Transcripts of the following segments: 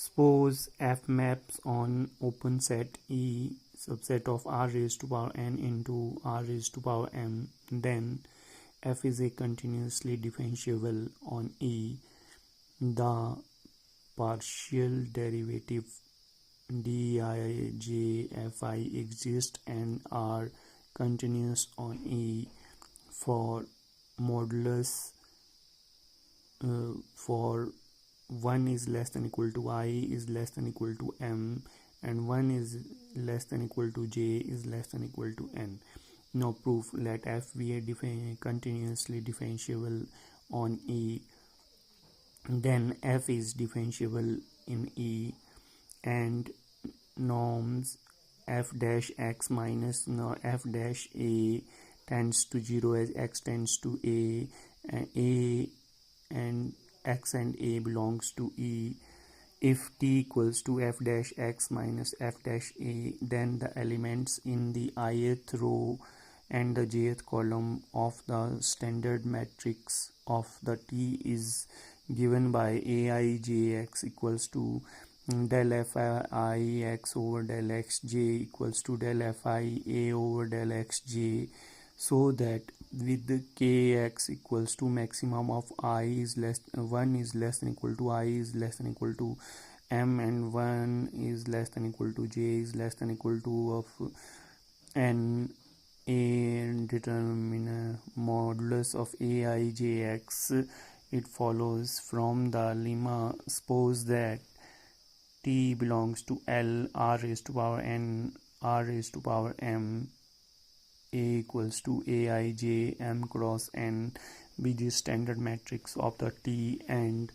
Suppose f maps on open set E subset of r raised to power n into r raised to power m, then f is a continuously differentiable on E. The partial derivative d(I)J(Fi) exist and are continuous on E for modulus for 1 is less than equal to I is less than equal to m, and 1 is less than equal to j is less than equal to n. Now proof: let f be a continuously differentiable on E, then f is differentiable in E, and norms f dash x minus f dash a tends to 0 as x tends to a and x and a belongs to E. If t equals to f dash x minus f dash a, then the elements in the ith row and the jth column of the standard matrix of the T is given by aijx equals to del fi x over del xj equals to del fi a over del xj, so that with the kx equals to maximum of I is 1 is less than equal to I is less than equal to m, and 1 is less than equal to j is less than equal to of n. A determine modulus of aijx, it follows from the lemma. Suppose that T belongs to L r raised to power n r raised to power m, A equals to aij m cross n be the standard matrix of the T, and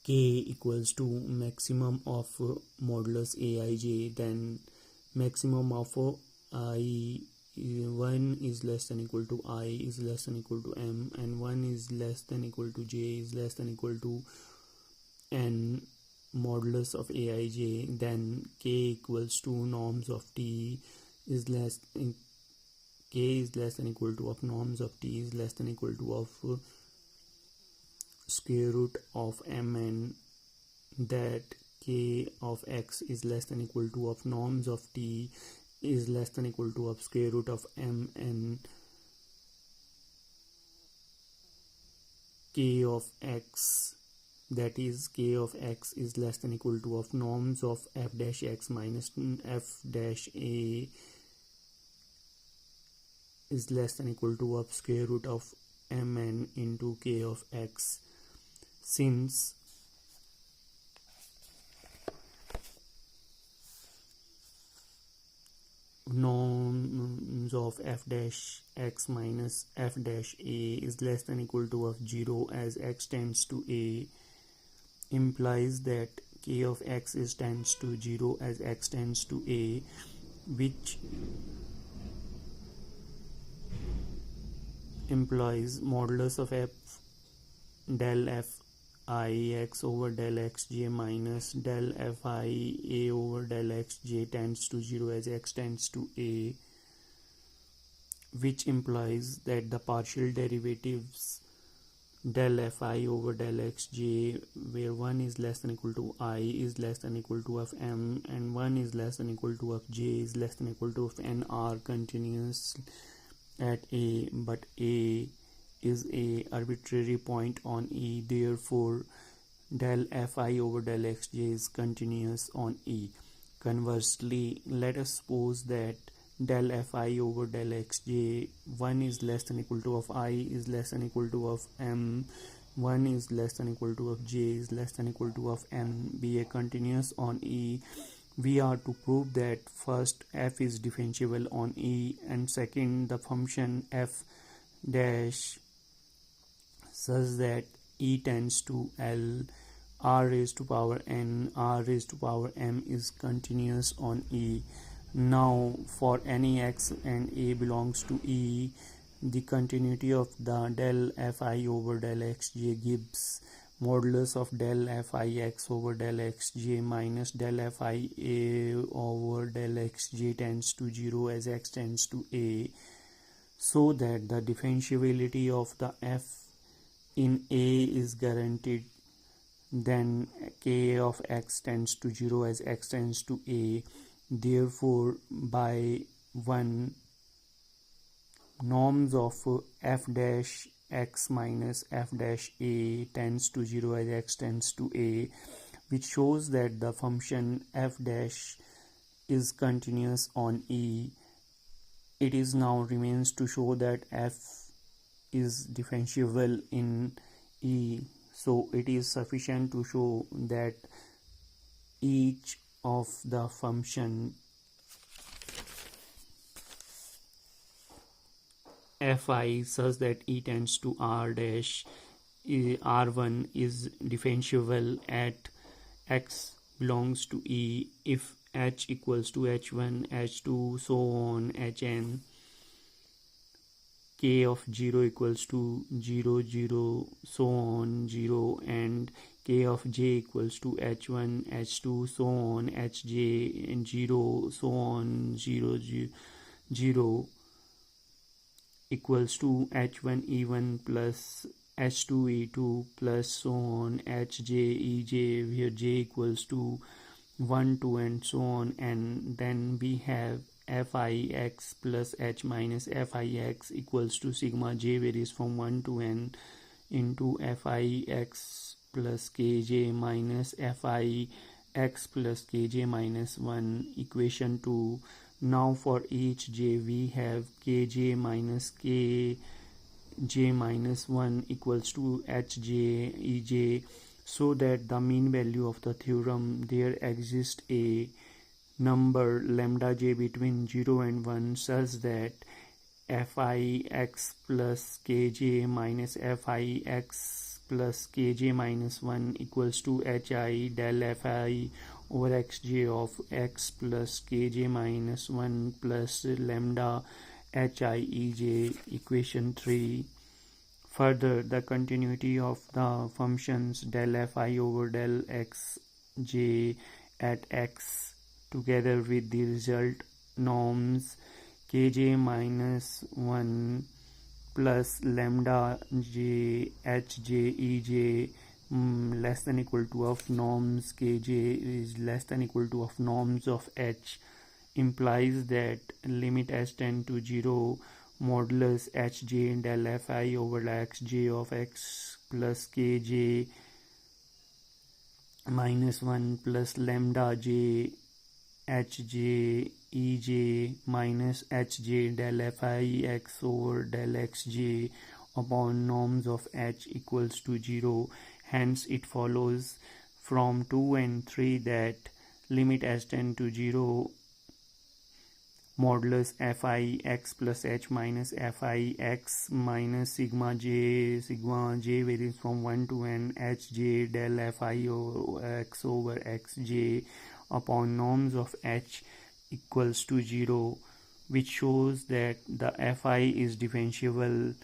k equals to maximum of modulus aij, then maximum of I 1 is less than equal to I is less than equal to m, and 1 is less than equal to j is less than equal to n modulus of aij, then k equals to norms of T is less k is less than equal to of norms of T is less than equal to of square root of mn, that k of x is less than equal to of norms of T is less than equal to of square root of mn, k of x, that is k of x is less than equal to of norms of f dash x minus f dash a is less than equal to of square root of mn into k of x. Since norms of f dash x minus f dash a is less than equal to of 0 as x tends to a, implies that k of x is tends to 0 as x tends to a, which implies modulus of f del f I x over del xj minus del fi a over del xj tends to 0 as x tends to a, which implies that the partial derivatives del fi over del xj, where 1 is less than equal to I is less than equal to of m, and 1 is less than equal to of j is less than equal to of n, are continuous at a, but a is a arbitrary point on E. Therefore del fi over del xj is continuous on E. Conversely, let us suppose that del fi over del xj 1 is less than equal to of I is less than equal to of m, 1 is less than equal to of j is less than equal to of n be a continuous on E. We are to prove that first f is differentiable on E, and second the function f dash such that E tends to L r raised to power n r raised to power m is continuous on E. Now for any x and a belongs to E, the continuity of the del fi over del xj gives modulus of del fi x over del xj minus del fi a over del xj tends to 0 as x tends to a, so that the differentiability of the f in A is guaranteed then k of x tends to 0 as x tends to a. Therefore, by 1, norms of f dash x minus f dash a tends to 0 as x tends to a, which shows that the function f dash is continuous on E. It is now remains to show that f is differentiable in E. So it is sufficient to show that each of the function fi such that E tends to r dash r1 is differentiable at x belongs to E if h equals to h1, h2, so on, hn. K of 0 equals to 0, 0, so on, 0, and k of j equals to h1, h2, so on, hj, and 0, so on, 0, 0 equals to h1 e1 plus h2 e2 plus so on, hj, ej, where j equals to 1, 2, and so on, and then we have fix plus h minus fix equals to sigma j varies from 1 to n into fix plus kj minus fix plus kj minus 1, equation 2. Now for each j we have kj minus kj minus 1 equals to hj ej, so that the mean value of the theorem, there exists a number lambda j between 0 and 1 such that fix plus kj minus fix plus kj minus 1 equals to hi del fi over xj of x plus kj minus 1 plus lambda hi ej, equation 3. Further, the continuity of the functions del fi over del xj at x together with the result norms kj minus 1 plus lambda j hj ej less than equal to of norms kj is less than equal to of norms of h implies that limit h tend to 0 modulus hj del fi over xj of x plus kj minus 1 plus lambda j hj ej minus hj del fi x over del xj upon norms of h equals to 0. Hence it follows from 2 and 3 that limit h tend to 0 modulus fi x plus h minus fi x minus sigma j varies from 1 to n hj del fi x over xj upon norms of h equals to 0, which shows that the fi is differentiable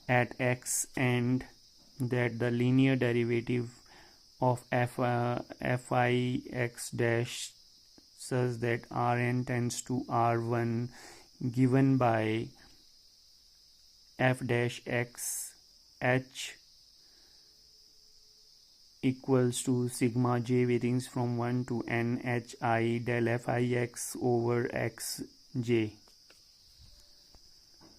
at x and that the linear derivative of fix dash such that Rn tends to R1 given by f dash x h equals to sigma j varies from 1 to n hi del fix over xj.